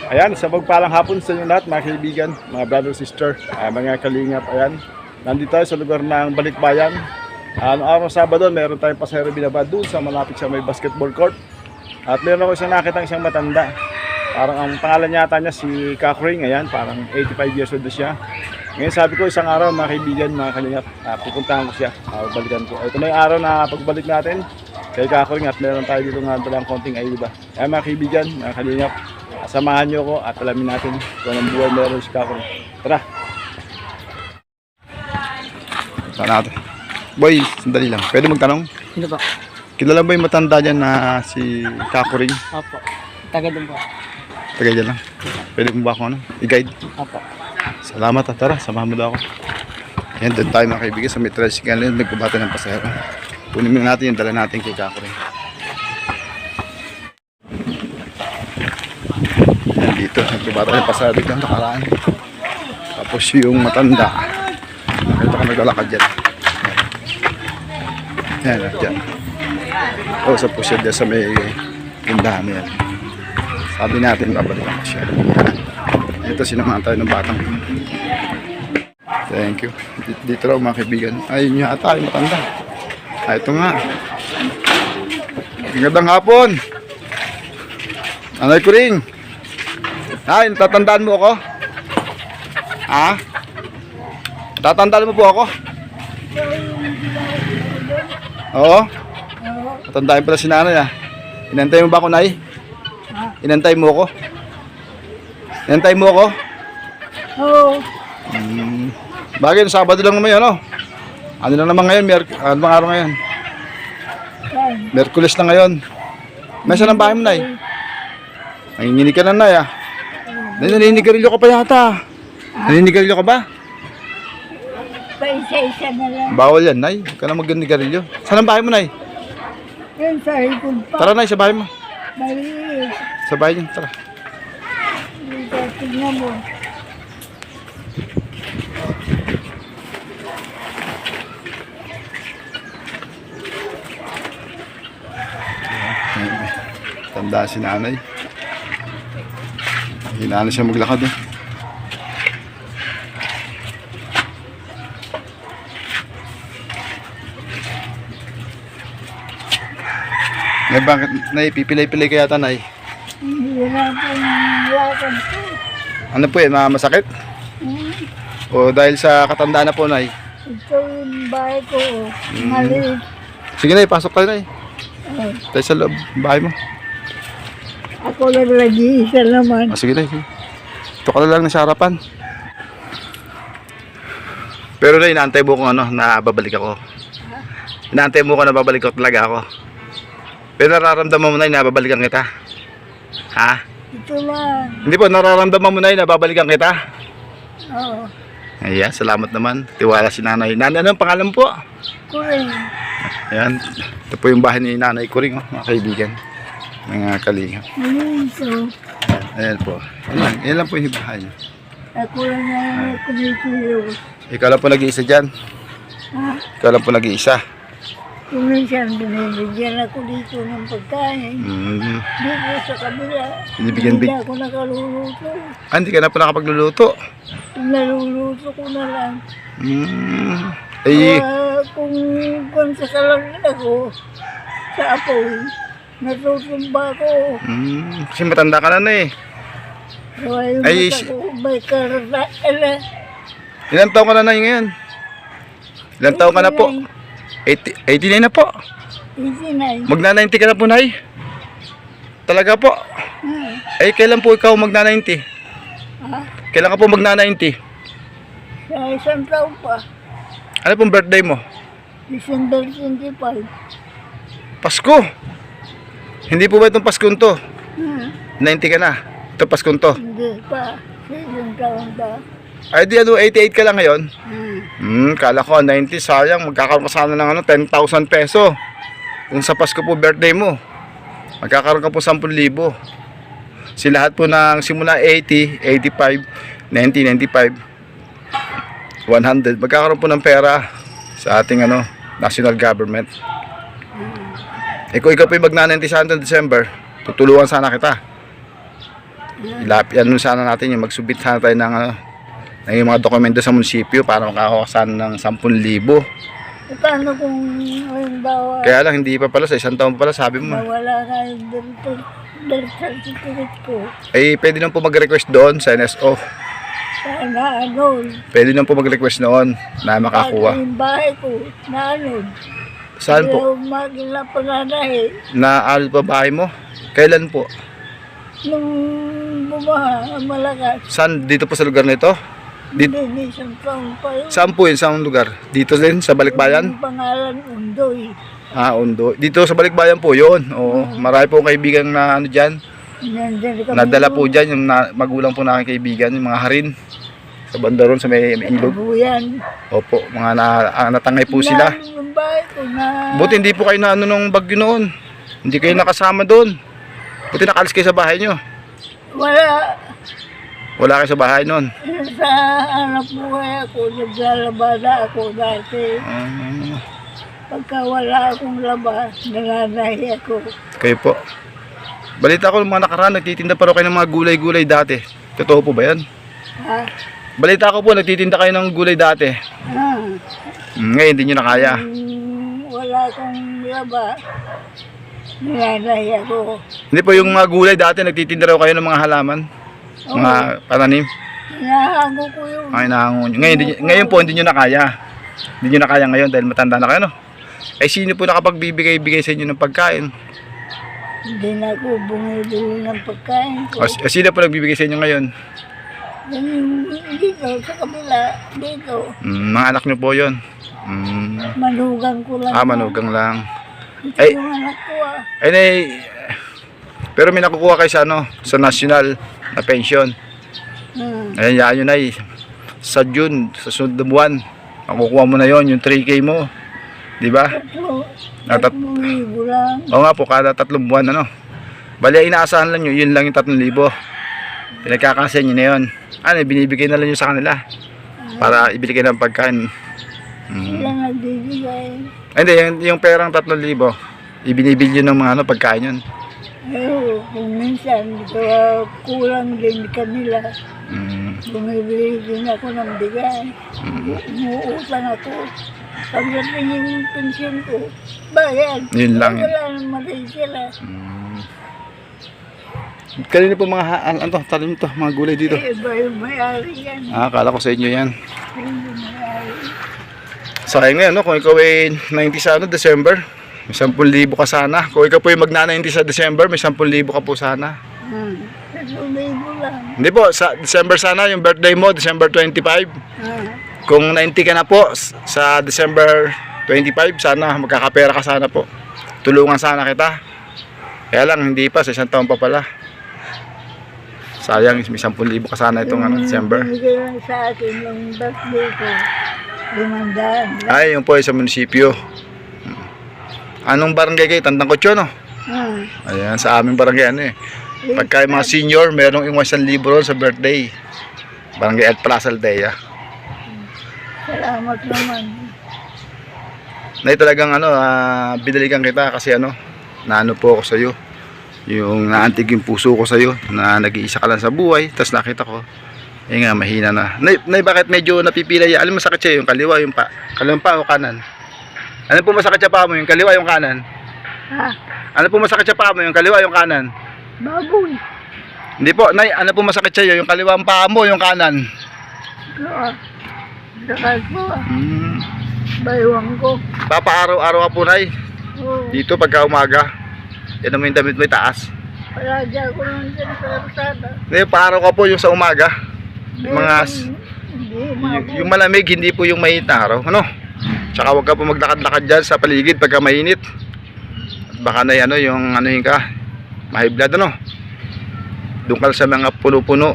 Ayan, sa magpalang hapon sa inyo lahat mga kaibigan, mga brother, sister, mga kalingap. Ayan, nandito tayo sa lugar ng Balikbayan. Araw Sabado, meron tayong pasahero binaba doon sa malapit sa may basketball court. At meron ako isang nakita isang matanda. Parang ang pangalan yata niya si Kakring. Ayan, parang 85 years old siya. Ngayon sabi ko isang araw mga kaibigan, mga kalingap, pupuntahan ko siya, balikan ko. Ito na yung araw na pagbalik natin kay Kakring at meron tayo dito nga dalang konting ayuda. Ayan mga kaibigan, mga kalingap, samahan nyo ko at alamin natin kung anong buhay meron si Kakring. Tara! Saan natin? Boy, sandali lang. Pwede magtanong? Ano ba? Kilala ba yung matanda dyan na si Kakring? Opo. Taga doon po. Taga dyan lang. Pwede mo ba ako i-guide? Opo. Salamat at tara, samahan mo daw ako. Yan, doon tayo mga kaibigan sa may tricycle yun, nagbabata ng pasahero. Kunin mo natin yung dala natin kay Kakring. Yan dito, nagbabata ng pasahero dito ang nakaraan. Tapos yung matanda, ito ka naglalakad dyan. Yan, dyan. O, sa po siya dyan sa may tindahan yan. Sabi natin, babalikan ko siya. Ito, sinamahan tayo ng batang. Thank you. Dito raw mga kaibigan. Ayun niya ata, yung matanda. Ito nga. Magandang hapon. Anay ko rin. Ay, tatandaan mo ako? Ha? Tatandaan mo po ako? Oo? Tatandaan pala si nanay ah. Inantay mo ba ako, Nay? Inantay mo ako? Inantay mo ako? Oo. Bagay, Sabado lang naman yun, ano? Ano lang naman ngayon? Ano bang araw ngayon? Merkulis na ngayon. May saan ang bahay mo, Nay? Nanginginig ka na, Nay, ah. Naninigarilyo ka pa yata. Naninigarilyo ka ba? Paisa-isa na lang. Bawal yan, Nay. Huwag ka na mag-nigarilyo. Saan ang bahay mo, Nay? Yan sa likod pa. Tara, Nay, sa bahay mo. Maliit. Sa bahay niyo, tara. Dito, tignan mo. Tanda si nanay. Hinaan siya maglakad eh. Nay, bakit? Nay, pipilay-pilay kaya ta, Nay? Hindi na po yung lakad ko. Ano po yan? Masakit? O dahil sa katandaan na po, Nay? Ito yung bahay ko. Maliit. Sige, Nay, pasok tayo, Nay. Oh. Tayo sa loob, bahay mo. Ako lang nag-iisa naman. Sige, Nay. Ito ka na lang sa harapan. Pero Nay, inaantay mo kung ano, na babalik ako. Inaantay mo ko na babalik ako talaga ako. Pero nararamdaman mo, Nay, na babalikan kita. Ha? Ito lang. Hindi po, nararamdaman mo, Nay, na babalikan kita. Oo. Ayan, salamat naman. Tiwala si Nanay. Nanay, anong pangalan po? Kuring. Ayan, ito po yung bahay ni Nanay Kuring, oh, mga kaibigan. Mga kalingap. Maliso. Ayan po. Ayan lang po yung bahay. Ako lang na kumitiyo. Ikaw lang po nag-iisa dyan. Ha? Ikaw lang po nag-iisa. Kuminsan binibigyan ako dito ng pagkain. Dito sa kabila. Binibigyan Hindi ako nakaluluto. Hindi ka na po nakapagluluto. Naluluto ko na lang. Ay, Kung sa kalangan ako, sa apoy, natutumba ko. kasi matanda ka na eh. Kaya yung Ay, mata ko, may karala. Ilan taon ka na, Nay, ngayon? Ilan taon ka na po? 89 na po. 89. Magna-90 ka na po, Nay. Talaga po. Ay, kailan po ikaw magna-90? Ha? Kailan ka po magna-90? Sa isang taon pa. Ano pong birthday mo? December 25. Pasko. Hindi po ba itong Paskong to? 90 ka na. Ito Paskong to. Hindi pa. Sa isang taon pa. Ay di ano, 88 ka lang ngayon? Kala ko 90, sayang. Magkakaroon ka sana ng ano, 10,000 peso. Kung sa Pasko po birthday mo, magkakaroon ka po 10,000. Si lahat po ng simula 80, 85, 90, 95, 100. Magkakaroon po ng pera sa ating ano, national government. Kung ikaw po yung magna-90 sa December, tutulungan sana kita. Ano sana natin yung magsubit sana tayo ng ano, ng yung mga dokumento sa munisipyo para makakuha sana ng 10,000. Paano kung halimbawa Kaya lang hindi pa pala, sa isang taon pa pala sabi mo. nawala na yung birth certificate ko? Eh pwede nang po mag-request doon sa NSO. Sana ano? Pwede nang po mag-request noon na makakuha. Yung bahay ko, na ano? Saan po? Magila pananahe. Naal pa bahay mo? Kailan po? Nung bumaha, ang malakas. Saan? Dito po sa lugar na ito? Hindi, isang taon pa yun. Saan po yun? Saan lugar? Dito din sa Balikbayan? Yung pangalan, Undoy. Ah, Ondo. Dito sa Balikbayan po yun. Oo. Marami po kaibigan na ano dyan. Nandyan kami Nadala po doon. dyan yung magulang po na aking kaibigan, yung mga harin. Sa banda ron sa may ilog. Buyan. Opo, mga natangay po sila. Yung bahay ko na... Buti hindi po kayo na ano nung bagyo noon. Hindi kayo nakasama doon. Buti nakalis kayo sa bahay nyo. Wala. Wala kayo sa bahay noon. Sa anak buhay ako, naglalabada ako dati. Pagka wala akong labas, nananahi ako. Kayo po. Balita ko mga nakaraan, nagtitinda pa rin kayo ng mga gulay-gulay dati. Totoo po ba yan? Ha? Balita ko po, nagtitinda kayo ng gulay dati. Ngayon, hindi nyo na kaya. Wala akong labas, nananahi ako. Hindi po yung mga gulay dati, nagtitinda raw kayo ng mga halaman. Mga pananim. Hinahango ko yun. Ay, nahangon nyo. Ngayon po, hindi nyo na kaya. Hindi nyo na kaya ngayon dahil matanda na kayo, no? Ay, sino po nakapagbibigay-bigay sa inyo ng pagkain? Hindi na ako bumibili ng pagkain ko. Sino po nagbibigay sa inyo ngayon? Dito, sa kabila, dito. Mga anak nyo po yun. Manugang ko lang. Manugang lang. Ito Ay. yung anak ko Pero may nakukuha kayo sa ano, sa national na pension. Ayan, yan yun ay sa June, sa sunod na buwan, makukuha mo na yon yung 3K mo. Di ba? Tatlong libo lang. Oo nga po, kada 3 buwan ano. Bali, inaasahan lang yun lang yung 3,000. Pinagkakasya nyo na yun. Ano, binibigay na lang yun sa kanila para ibili kayo ng pagkain. Sila nagbibigay. Ay, hindi, yung perang 3,000, ibinibili yun ng mga ano, pagkain yun. Pero kung minsan, kulang din kanila. Bumibili din ako ng bigay. Umuutang ako. Pagdating yung pensyon ko, bayad. Yun lang. Wala naman rin sila. Kanina po mga talim to, mga gulay dito. Iba yung may-ari yan. Akala ko sa inyo yan. Yung may-ari. Sayang ngayon, no? Kung ikaw ay 90 sa ano, December, may 10,000 ka sana. Kung ikaw po ay magna-90 sa December, may 10,000 ka po sana. 3,000 lang. Hindi po, sa December sana, yung birthday mo, December 25. Kung 90 ka na po, sa December 25, sana magkakapera ka sana po. Tulungan sana kita. Kaya lang, hindi pa, sa isang taon pa pala. Sayang, may 10,000 ka sana itong ano, December. Binigay lang sa akin yung birthday ko. 500 lang. Ay, yung po ay sa munisipyo. Anong barangay kayo? Tandangkotyo, no? Ayan, sa aming barangay ano eh. Pagka yung mga senior, merong yung 1,000 ron sa birthday. Barangay El Plaza Aldea. Salamat naman. Na talagang ano, binalikan kita kasi ano, naano po ako sa iyo. Yung naantig yung puso ko sa iyo, na nag-iisa ka lang sa buhay, tapos nakita ko, eh nga, mahina na. Nay, bakit medyo napipila yan? Alam mo masakit siya, yung kaliwa, yung pa. Kaliwang pa o kanan? Ano po masakit sa paa mo, yung kaliwa, yung kanan? Ha? Ano po masakit sa paa mo, yung kaliwa, yung kanan? Baboy. Hindi po, Nay, ano po masakit sa iyo, yung kaliwang paa mo, yung kanan? Sakal po. Baywang ko. Papa-araw-araw ka po, Nay. Oo. Dito, pagka umaga. Yan naman yung damit mo, taas. Palagi ako lang dyan sa karsada. Hindi, paaraw ka po yung sa umaga. Yung mga, Hindi, yung malamig, hindi po yung mainit na araw. Ano? Tsaka huwag ka po maglakad-lakad dyan sa paligid pagka mainit. At baka na ano, yung ano yun ka, mahigh blood, ano? Doon ka sa mga puno-puno.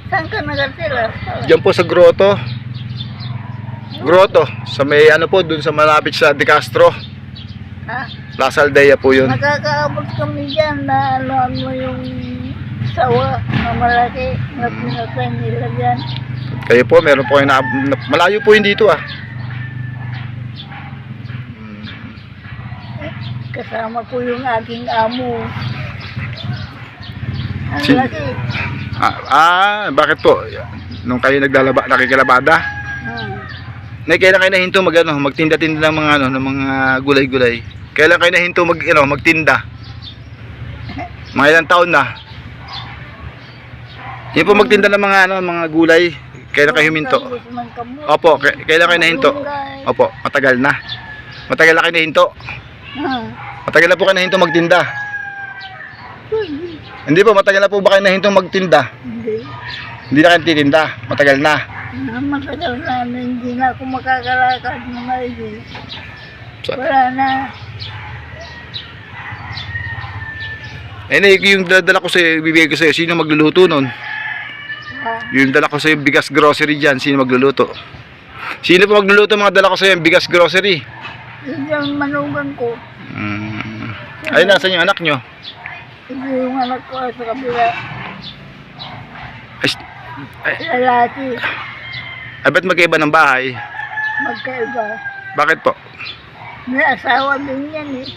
Saan ka nagatira? Diyan po sa grotto. Grotto. Sa may ano po, doon sa malapit sa De Castro. Ha? Plaza Aldea po yun. Nakakaabot kami dyan na ano yung sawa na malaki na pinatay nila dyan. Kayo po, meron po kayo malayo po yun dito ah. Kasama ko yung aking amo. Ang Si- laki. Bakit po? Nung kayo nakikilabada? Nay, kailan kayo nahinto magtinda-tinda ng mga ng mga gulay-gulay? Kailan kayo nahinto magtinda? Mga ilang taon na? Yun po magtinda ng mga gulay. Kailan kayo huminto? Opo, kailan kayo nahinto? Opo, matagal na. Matagal na kayo nahinto. Matagal na po kayo nahinto magtinda. Hindi po, matagal na po ba kayo nahinto magtinda? Hindi. Hindi na kayo titinda, matagal na. Matagal na hindi na ako makakalakad na maigi. Sa- Wala na. Yung dala ko sa'yo, ibibigay ko sa'yo, sino magluluto nun? Yung dala ko sa'yo, bigas grocery dyan, sino magluluto? Sino po magluluto mga dala ko sa'yo, bigas grocery? Hindi ang manugan ko. Ay, nasan yung anak nyo? Hindi yung anak ko sa kabila. Ay, Lalaki. ba't magkaiba ng bahay? Magkaiba. Bakit po? May asawa din yan eh.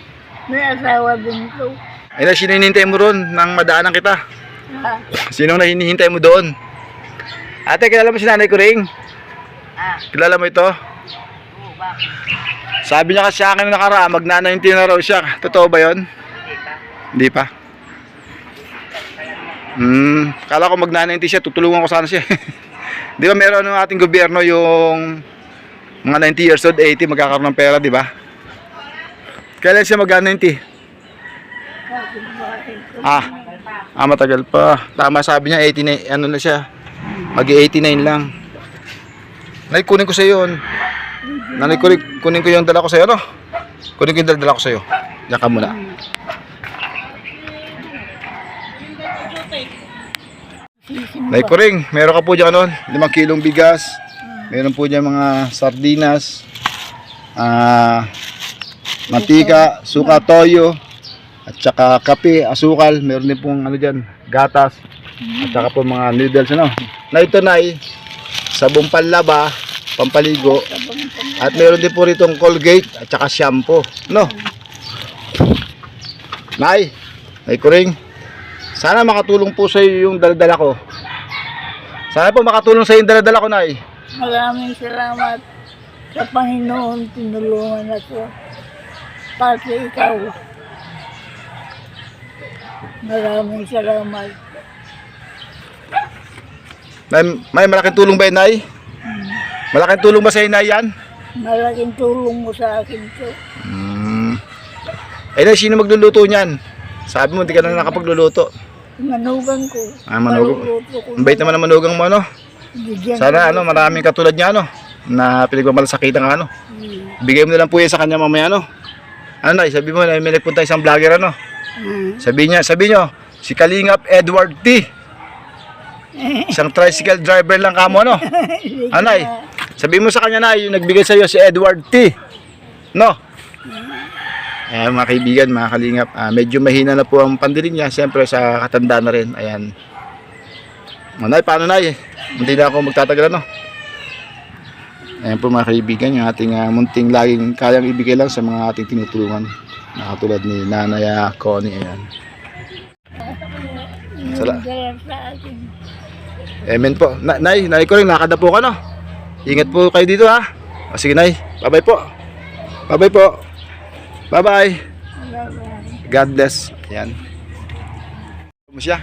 May asawa din to. Ay, sino hinihintay mo ron nang madaanan kita? Ha? Sino na hinihintay mo doon? Ate, kilala mo si Nanay Kuring? Kilala mo ito? Sabi niya kasi sa akin nung nakaraan, mag-19 na raw siya. Totoo ba yun? Hindi pa. Kala ko mag-19 siya, tutulungan ko sana siya. Di ba meron ng ating gobyerno yung mga 90 years old, 80, magkakaroon ng pera, di ba? Kailan siya mag-90? Matagal pa. Tama, sabi niya 89, ano na siya, mag-89 lang. Nay, kunin ko sa iyo. Nanay, kunin ko yung dala ko sa iyo, no? Kunin ko yung dala ko sa iyo. Diyan ka muna. Nay Kuring, meron ka po dyan 5 kilong bigas. Meron po dyan mga sardinas, mantika, suka, toyo, at saka kape, asukal. Meron din pong dyan, gatas, at saka po mga noodles, Na ito, Nay, sabong panlaba, pampaligo, at meron din po rito Colgate at saka shampoo, Nay Kuring, sana makatulong po sa iyo yung daladala ko. Sana po makatulong sa iyo yung daladala ko, Nay. Maraming salamat sa Panginoon, tinulungan ako. Pati ikaw. Maraming salamat. May malaking tulong ba yun, Nay? Malaking tulong ba sa iyo, Nay, yan? Malaking tulong mo sa akin to. Nay, sino magluluto niyan? Sabi mo, hindi ka na nakapagluluto. Manugang ko. Manugang. Maluluto ko. Ang bait naman ng manugang mo, Bigyan Sana, ko. maraming katulad niya, na pinagmamalasakitan ka, Bigay mo na lang po yan sa kanya mamaya, Nay, sabi mo, may nagpunta isang vlogger, Sabi niyo, si Kalingap Edward T. Isang tricycle driver lang kamo, Nay, sabi mo sa kanya, Nay, yung nagbigay sa iyo si Edward T. Mga kaibigan, mga kalingap, medyo mahina na po ang pandirin niya, siyempre sa katanda na rin. Ayan. Nay, paano, Nay? Hindi na ako magtatagal, Ayan po, mga kaibigan, yung ating munting laging kayang ibigay lang sa mga ating tinutulungan, na katulad ni Nanay Connie. Ayan. Yung dala sa akin. Amen po. Nay ko rin, lakad na po ka, Ingat po kayo dito, ha? Sige, Nay. Bye-bye po. Bye-bye po. Bye-bye. God bless. Ayan. Mo siya?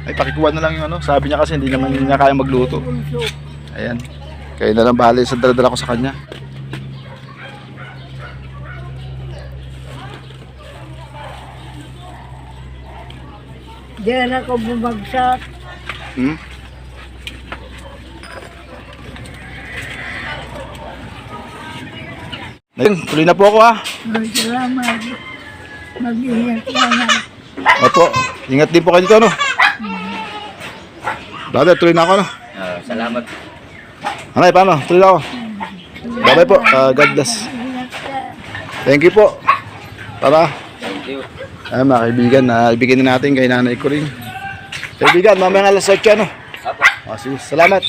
Ay, pakikuha na lang yung sabi niya kasi hindi naman niya kaya magluto. Ayan. Kaya na lang bahala sa dala-dala ko sa kanya. Diyan ako bumagsak. Tuloy na po ako, ha? Salamat. Mag-ingat ka na. Opo. Ingat din po kayo dito, Brother, tuloy na ako, Salamat. Anay, paano? Tuloy na ako. Bye-bye po. God bless. Ingat ka. Thank you po. Tara. Thank you. Ay, mga kaibigan, ibigay na natin kay Nanay Kuring. Kaibigan, mamaya alas 8, Apo. Sige, salamat.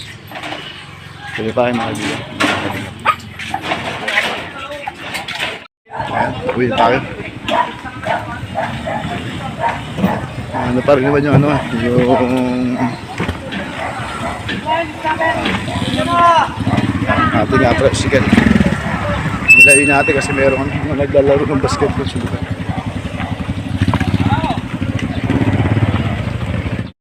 Tuloy pa kayo, mga kaibigan. Ayan, uwi tayo. Ano pa rin naman yung ano, yung ating tricycle. Nilayo natin kasi meron naglalaro ng basketball sa lugar.